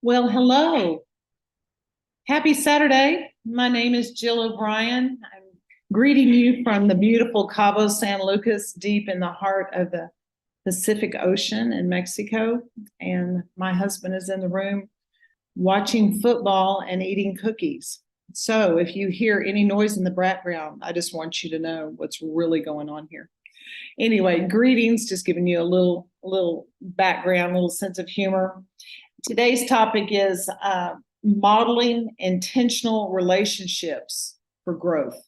Well, hello. Happy Saturday. My name is Jill O'Brien. I'm greeting you from the beautiful Cabo San Lucas, deep in the heart of the Pacific Ocean in Mexico. And my husband is in the room watching football and eating cookies. So if you hear any noise in the background, I just want you to know what's really going on here. Anyway, greetings, just giving you a little background, a little sense of humor. Today's topic is modeling intentional relationships for growth.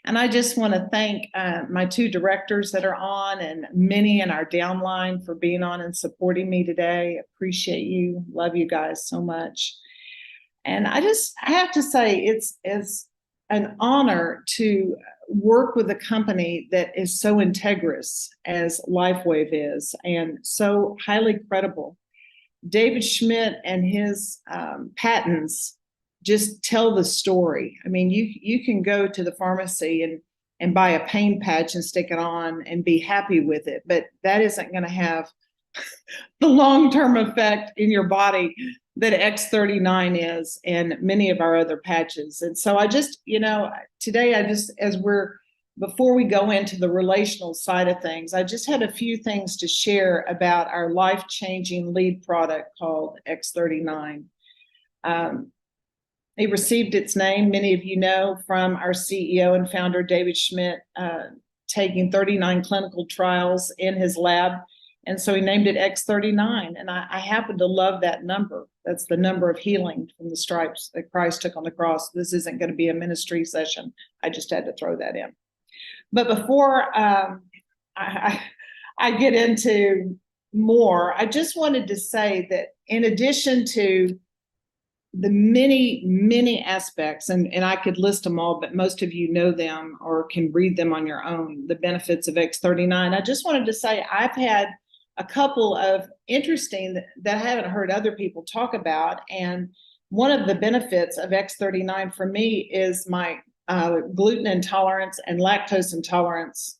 And I just want to thank my two directors that are on and many in our downline for being on and supporting me today. Appreciate you. Love you guys so much. And I have to say, it's an honor to work with a company that is so integrous as LifeWave is and so highly credible. David Schmidt and his patents just tell the story. I mean, you can go to the pharmacy and buy a pain patch and stick it on and be happy with it, but that isn't going to have the long-term effect in your body that X39 is and many of our other patches. And so today before we go into the relational side of things, I just had a few things to share about our life-changing lead product called X39. It received its name, many of you know, from our CEO and founder, David Schmidt, taking 39 clinical trials in his lab. And so he named it X39. And I happen to love that number. That's the number of healing from the stripes that Christ took on the cross. This isn't going to be a ministry session. I just had to throw that in. But before I get into more, I just wanted to say that in addition to the many aspects, and I could list them all, but most of you know them or can read them on your own, the benefits of X39, I just wanted to say I've had a couple of interesting that I haven't heard other people talk about. And one of the benefits of X39 for me is my gluten intolerance and lactose intolerance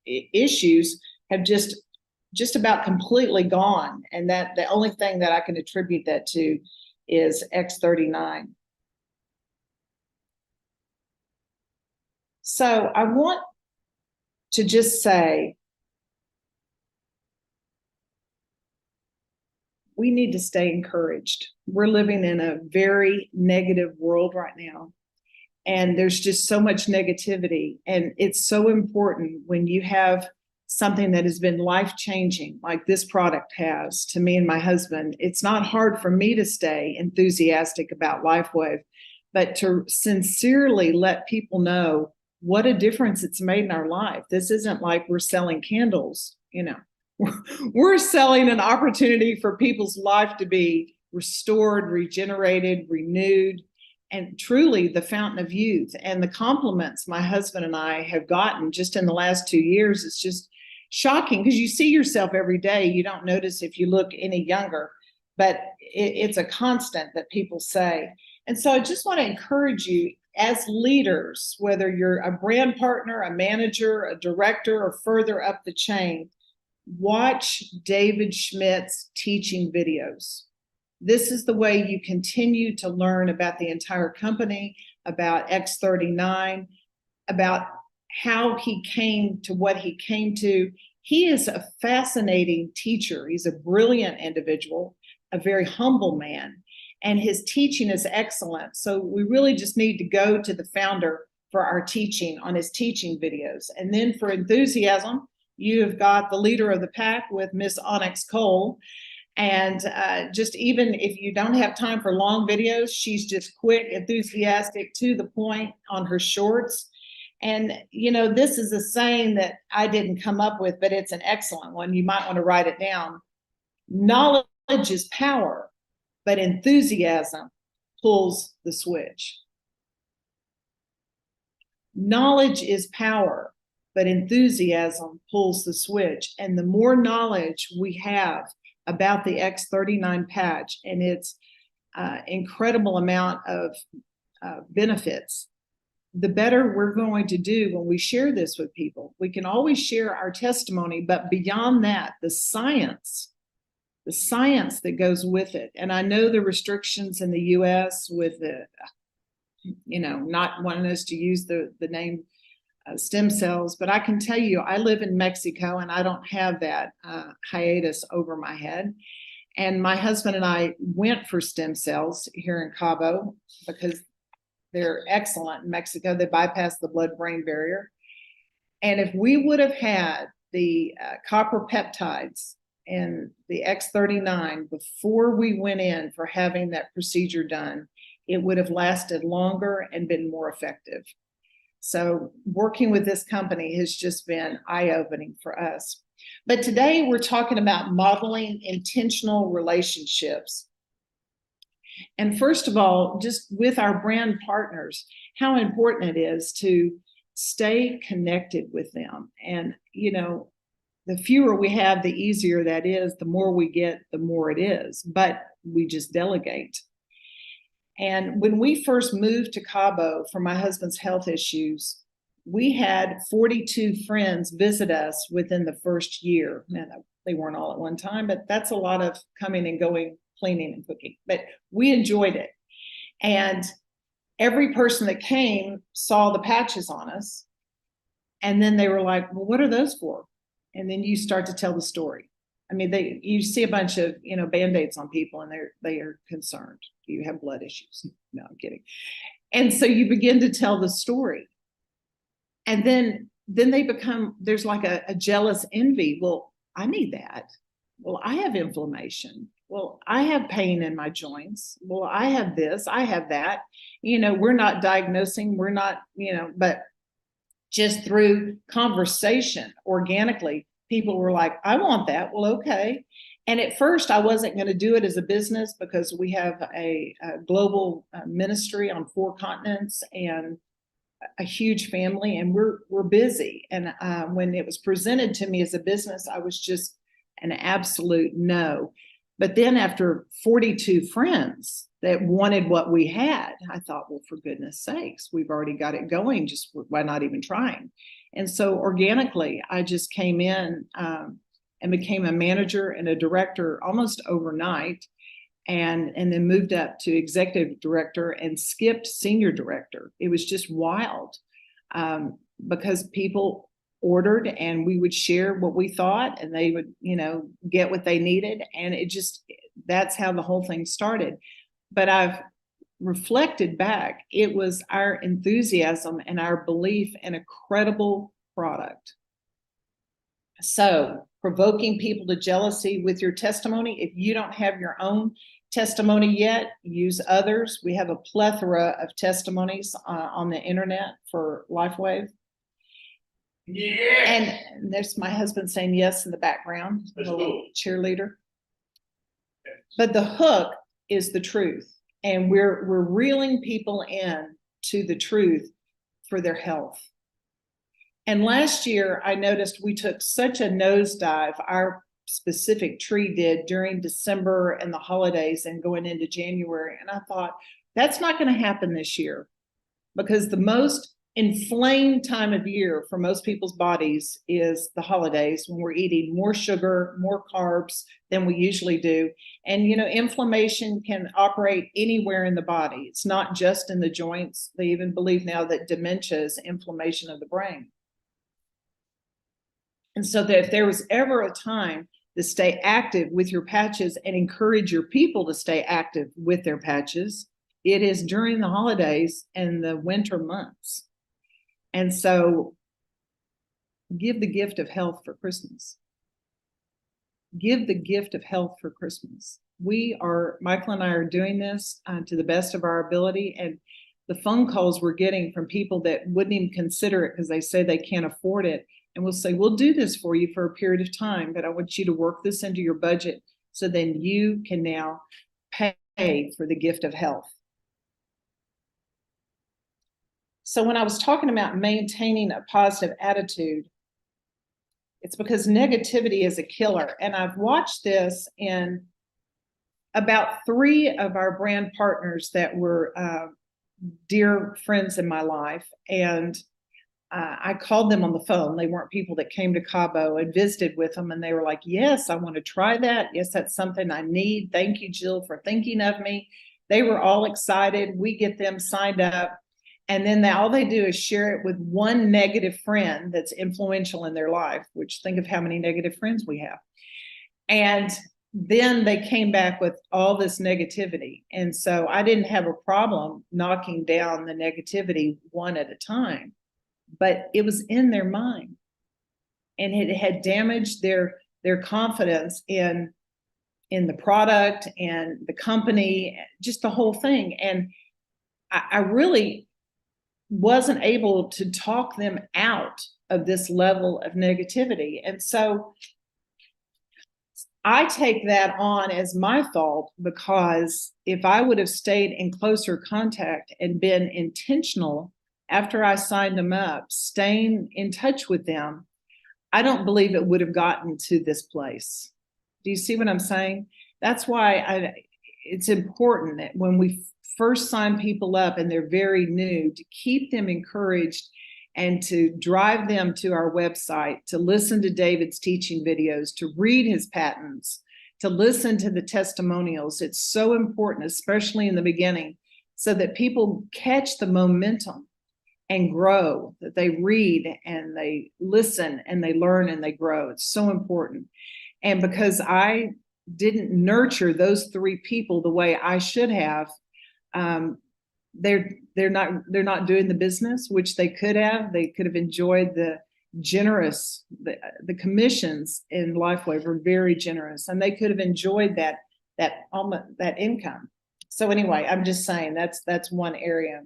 issues have just about completely gone. And that the only thing that I can attribute that to is X39. So I want to just say, we need to stay encouraged. We're living in a very negative world right now. And there's just so much negativity. And it's so important when you have something that has been life-changing, like this product has to me and my husband. It's not hard for me to stay enthusiastic about LifeWave, but to sincerely let people know what a difference it's made in our life. This isn't like we're selling candles, We're selling an opportunity for people's life to be restored, regenerated, renewed, and truly the fountain of youth. And the compliments my husband and I have gotten just in the last 2 years is just shocking, because you see yourself every day. You don't notice if you look any younger, but it's a constant that people say. And so I just want to encourage you as leaders, whether you're a brand partner, a manager, a director, or further up the chain, watch David Schmidt's teaching videos. This is the way you continue to learn about the entire company, about X39, about how he came to what he came to. He is a fascinating teacher. He's a brilliant individual, a very humble man, and his teaching is excellent. So we really just need to go to the founder for our teaching on his teaching videos. And then for enthusiasm, you have got the leader of the pack with Miss Onyx Cole. And just even if you don't have time for long videos, she's just quick, enthusiastic, to the point on her shorts. And, this is a saying that I didn't come up with, but it's an excellent one. You might want to write it down. Knowledge is power, but enthusiasm pulls the switch. Knowledge is power, but enthusiasm pulls the switch. And the more knowledge we have about the X39 patch and its incredible amount of benefits, the better we're going to do when we share this with people. We can always share our testimony, but beyond that, the science the science that goes with it. And I know the restrictions in the US with the, not wanting us to use the name stem cells, but I can tell you, I live in Mexico and I don't have that hiatus over my head. And my husband and I went for stem cells here in Cabo because they're excellent in Mexico. They bypass the blood-brain barrier. And if we would have had the copper peptides and the X39 before we went in for having that procedure done, it would have lasted longer and been more effective. So working with this company has just been eye-opening for us. But today we're talking about modeling intentional relationships. And first of all, just with our brand partners, how important it is to stay connected with them. And, the fewer we have, the easier that is. The more we get, the more it is. But we just delegate. And when we first moved to Cabo for my husband's health issues, we had 42 friends visit us within the first year. Now, they weren't all at one time, but that's a lot of coming and going, cleaning and cooking. But we enjoyed it. And every person that came saw the patches on us. And then they were like, well, what are those for? And then you start to tell the story. I mean, you see a bunch of, Band-Aids on people and they are concerned. Do you have blood issues? No, I'm kidding. And so you begin to tell the story. And then they become, there's like a jealous envy. Well, I need that. Well, I have inflammation. Well, I have pain in my joints. Well, I have this, I have that. We're not diagnosing, we're not, but just through conversation, organically, people were like, I want that. Well, okay. And at first I wasn't going to do it as a business because we have a global ministry on 4 continents and a huge family, and we're busy. And when it was presented to me as a business, I was just an absolute no. But then after 42 friends that wanted what we had, I thought, well, for goodness sakes, we've already got it going. Just why not even trying? And so organically, I just came in and became a manager and a director almost overnight, and then moved up to executive director and skipped senior director. It was just wild because people ordered and we would share what we thought and they would, get what they needed. And that's how the whole thing started. But I've reflected back, it was our enthusiasm and our belief in a credible product. So provoking people to jealousy with your testimony. If you don't have your own testimony yet, use others. We have a plethora of testimonies on the internet for LifeWave. Yes. And there's my husband saying yes in the background, a little cheerleader. Yes. But the hook is the truth. And we're reeling people in to the truth for their health. And last year, I noticed we took such a nosedive, our specific tree did during December and the holidays and going into January. And I thought, that's not going to happen this year because the most inflamed time of year for most people's bodies is the holidays when we're eating more sugar, more carbs than we usually do. And, inflammation can operate anywhere in the body. It's not just in the joints. They even believe now that dementia is inflammation of the brain. And so that if there was ever a time to stay active with your patches and encourage your people to stay active with their patches, it is during the holidays and the winter months. And so give the gift of health for Christmas. Give the gift of health for Christmas. Michael and I are doing this to the best of our ability. And the phone calls we're getting from people that wouldn't even consider it because they say they can't afford it. And we'll say, we'll do this for you for a period of time, but I want you to work this into your budget so then you can now pay for the gift of health. So when I was talking about maintaining a positive attitude, it's because negativity is a killer. And I've watched this in about 3 of our brand partners that were dear friends in my life. And I called them on the phone. They weren't people that came to Cabo and visited with them. And they were like, yes, I want to try that. Yes, that's something I need. Thank you, Jill, for thinking of me. They were all excited. We get them signed up. And then all they do is share it with one negative friend that's influential in their life, which think of how many negative friends we have. And then they came back with all this negativity. And so I didn't have a problem knocking down the negativity one at a time, but it was in their mind. And it had damaged their confidence in the product and the company, just the whole thing. And I really wasn't able to talk them out of this level of negativity. And so I take that on as my fault, because if I would have stayed in closer contact and been intentional after I signed them up, staying in touch with them, I don't believe it would have gotten to this place. Do you see what I'm saying? That's why it's important that when we first sign people up and they're very new, to keep them encouraged and to drive them to our website, to listen to David's teaching videos, to read his patents, to listen to the testimonials. It's so important, especially in the beginning, so that people catch the momentum and grow, that they read and they listen and they learn and they grow. It's so important. And because I didn't nurture those three people the way I should have, they're not doing the business, which they could have. They could have enjoyed the commissions in LifeWave were very generous, and they could have enjoyed that income. So anyway, I'm just saying that's one area.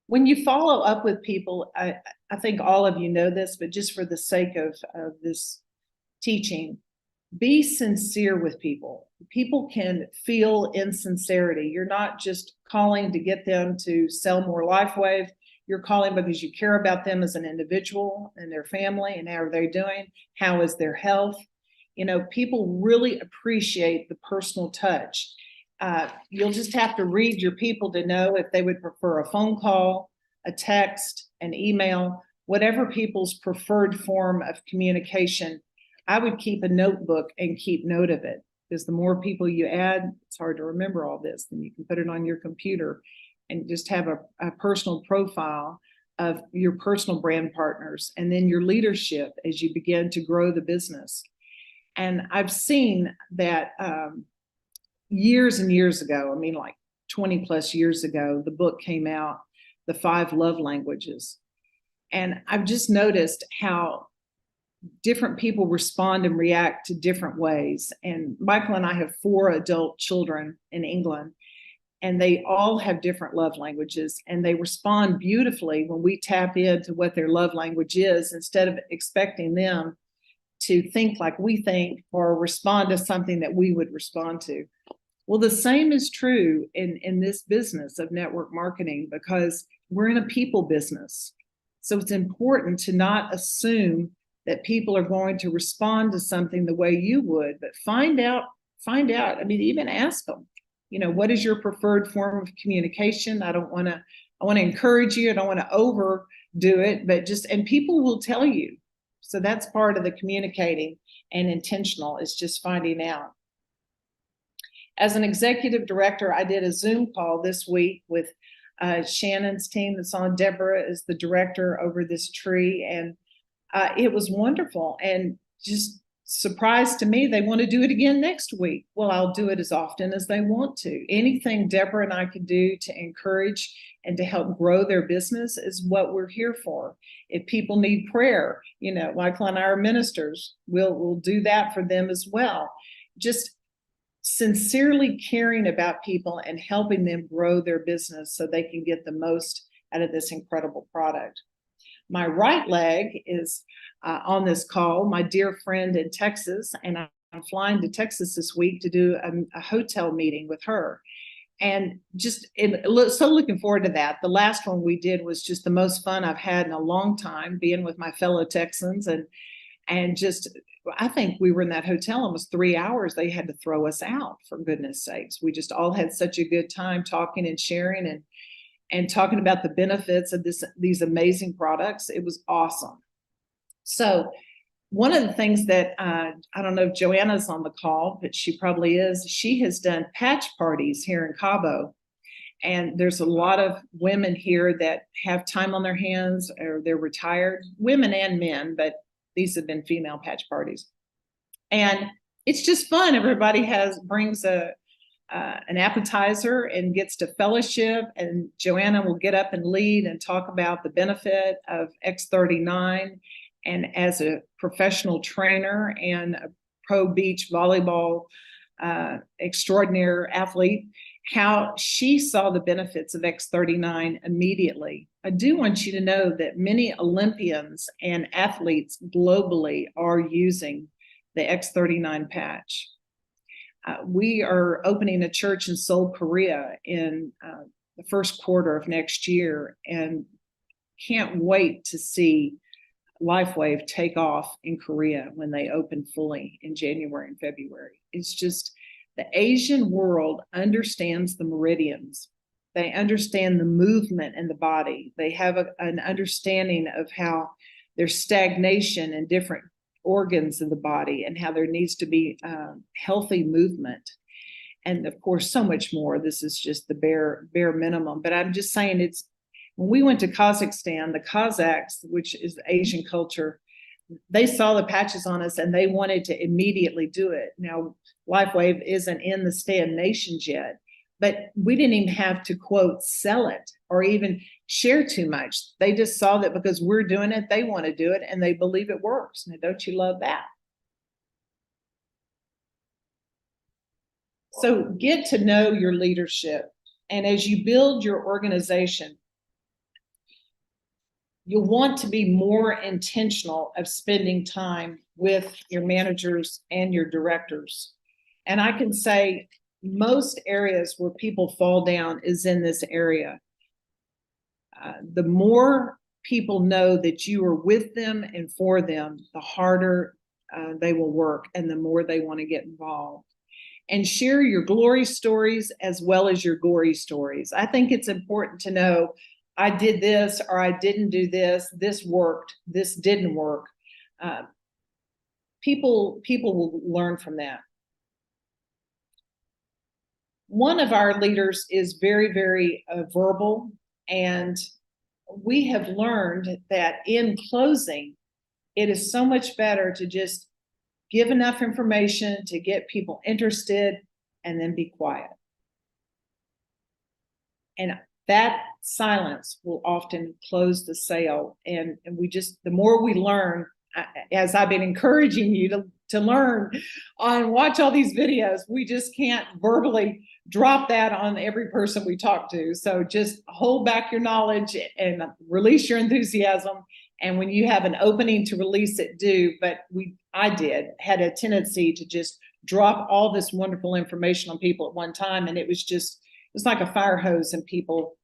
When you follow up with people, I think all of you know this, but just for the sake of this teaching, be sincere with people. People can feel insincerity. You're not just calling to get them to sell more LifeWave. You're calling because you care about them as an individual and their family, and how are they doing? How is their health? You know, people really appreciate the personal touch. You'll just have to read your people to know if they would prefer a phone call, a text, an email, whatever people's preferred form of communication. I would keep a notebook and keep note of it, because the more people you add, it's hard to remember all this. Then you can put it on your computer and just have a personal profile of your personal brand partners, and then your leadership as you begin to grow the business. And I've seen that years and years ago, I mean, like 20 plus years ago, the book came out, The 5 Love Languages. And I've just noticed how different people respond and react to different ways. And Michael and I have 4 adult children in England, and they all have different love languages, and they respond beautifully when we tap into what their love language is, instead of expecting them to think like we think or respond to something that we would respond to. Well, the same is true in this business of network marketing, because we're in a people business. So it's important to not assume that people are going to respond to something the way you would, but find out. I mean, even ask them, you know, what is your preferred form of communication? I want to encourage you. I don't want to overdo it, but and people will tell you. So that's part of the communicating and intentional, is just finding out. As an executive director, I did a Zoom call this week with Shannon's team that's on. Deborah is the director over this tree, and it was wonderful. And just surprised to me, they want to do it again next week. Well, I'll do it as often as they want to. Anything Deborah and I can do to encourage and to help grow their business is what we're here for. If people need prayer, you know, Michael and I are ministers, we'll do that for them as well. Just sincerely caring about people and helping them grow their business so they can get the most out of this incredible product. My right leg is on this call, my dear friend in Texas, and I'm flying to Texas this week to do a hotel meeting with her. And so looking forward to that. The last one we did was just the most fun I've had in a long time, being with my fellow Texans, and just, I think we were in that hotel almost 3 hours. They had to throw us out, for goodness sakes. We just all had such a good time talking and sharing, and talking about the benefits of these amazing products. It was awesome. So one of the things that I don't know if Joanna's on the call, but she probably is. She has done patch parties here in Cabo. And there's a lot of women here that have time on their hands, or they're retired, women and men, but these have been female patch parties. And it's just fun. Everybody brings an appetizer and gets to fellowship, and Joanna will get up and lead and talk about the benefit of X39. And as a professional trainer and a pro beach volleyball extraordinary athlete, how she saw the benefits of X39 immediately. I do want you to know that many Olympians and athletes globally are using the X39 patch. We are opening a church in Seoul, Korea in the first quarter of next year, and can't wait to see LifeWave take off in Korea when they open fully in January and February. It's just, the Asian world understands the meridians. They understand the movement in the body. They have an understanding of how there's stagnation in different organs of the body and how there needs to be healthy movement. And of course, so much more. This is just the bare minimum. But I'm just saying, it's, when we went to Kazakhstan, the Kazakhs, which is Asian culture, they saw the patches on us and they wanted to immediately do it. Now, LifeWave isn't in the stand nations yet, but we didn't even have to, quote, sell it or even share too much. They just saw that because we're doing it, they want to do it, and they believe it works. Now, don't you love that? So get to know your leadership. And as you build your organization, you'll want to be more intentional of spending time with your managers and your directors. And I can say most areas where people fall down is in this area. The more people know that you are with them and for them, the harder they will work and the more they want to get involved. And share your glory stories as well as your gory stories. I think it's important to know, I did this or I didn't do this, this worked, this didn't work. People will learn from that. One of our leaders is very, very verbal, and we have learned that in closing, it is so much better to just give enough information to get people interested and then be quiet. And that silence will often close the sale. And we just, the more we learn, as I've been encouraging you to learn and watch all these videos, we just can't verbally drop that on every person we talk to. So just hold back your knowledge and release your enthusiasm. And when you have an opening to release it, do. But I had a tendency to just drop all this wonderful information on people at one time. And it was like a fire hose, and people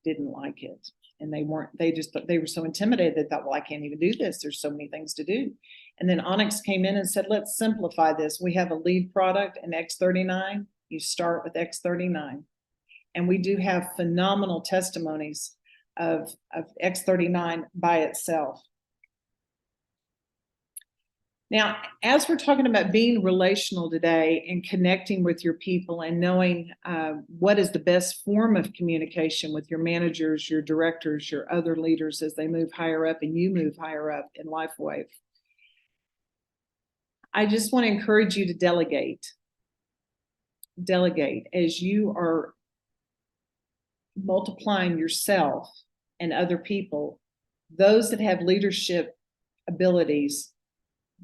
didn't like it. And they were so intimidated. They thought, well, I can't even do this. There's so many things to do. And then Onyx came in and said, let's simplify this. We have a lead product, an X39. You start with X39. And we do have phenomenal testimonies of X39 by itself. Now, as we're talking about being relational today and connecting with your people and knowing what is the best form of communication with your managers, your directors, your other leaders as they move higher up and you move higher up in LifeWave, I just want to encourage you to delegate. Delegate as you are multiplying yourself and other people. Those that have leadership abilities,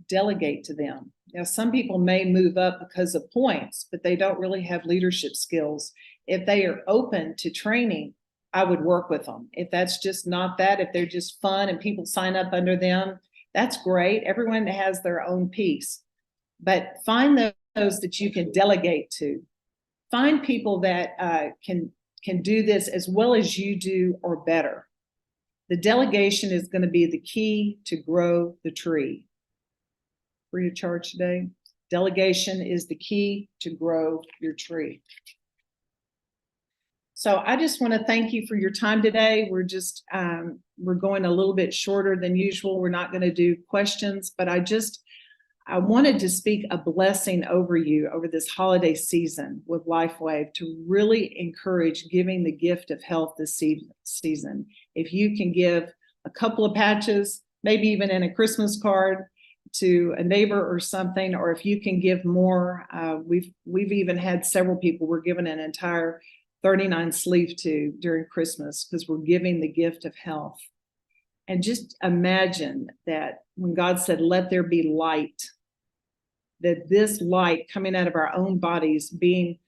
delegate to them. Now, some people may move up because of points, but they don't really have leadership skills. If they are open to training, I would work with them. If that's just not that, if they're just fun and people sign up under them, that's great. Everyone has their own piece, but find those that you can delegate to. Find people that can do this as well as you do or better. The delegation is going to be the key to grow the tree. Free of charge today. Delegation is the key to grow your tree. So I just want to thank you for your time today. We're going a little bit shorter than usual. We're not going to do questions, but I wanted to speak a blessing over you over this holiday season with LifeWave to really encourage giving the gift of health this season. If you can give a couple of patches, maybe even in a Christmas card to a neighbor or something, or if you can give more, we've even had several people we're giving an entire 39 sleeve to during Christmas because we're giving the gift of health. And just imagine that when God said, let there be light, that this light coming out of our own bodies being